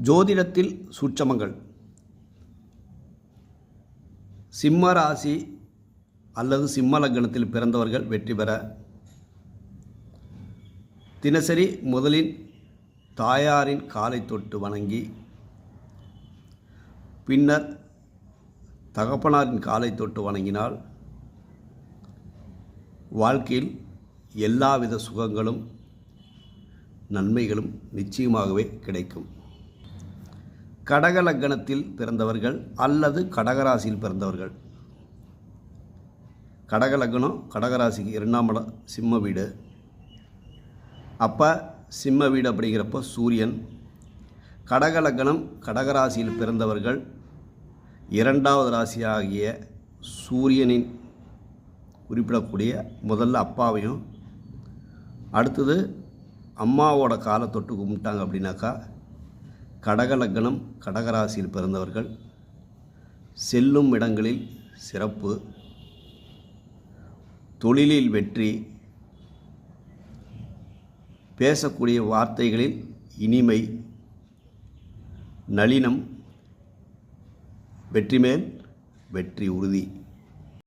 ஜோதிடத்தில் சூட்சமங்கள். சிம்ம ராசி அல்லது சிம்ம லக்னத்தில் பிறந்தவர்கள் வெற்றி பெற தினசரி முதலில் தாயாரின் காலை தொட்டு வணங்கி, பின்னர் தகப்பனாரின் காலை தொட்டு வணங்கினால் வாழ்க்கையில் எல்லாவித சுகங்களும் நன்மைகளும் நிச்சயமாகவே கிடைக்கும். கடக லக்னத்தில் பிறந்தவர்கள் அல்லது கடகராசியில் பிறந்தவர்கள். கடக லக்னம் கடகராசிக்கு 2ஆம் இடம் சிம்ம வீடு. அப்போ சிம்ம வீடு அப்படிங்கிறப்போ சூரியன். கடக லக்னம் கடகராசியில் பிறந்தவர்கள் 2வது ராசியாகிய சூரியனின் குறிப்பிடக்கூடிய முதல்ல அப்பாவையும், அடுத்தது அம்மாவோட காலை தொட்டு கும்பிட்டாங்க அப்படின்னாக்கா கடக லக்னம் கடகராசியில் பிறந்தவர்கள் செல்லும் இடங்களில் சிறப்பு, தொழிலில் வெற்றி, பேசக்கூடிய வார்த்தைகளில் இனிமை, நளினம், வெற்றி மேல் வெற்றி உறுதி.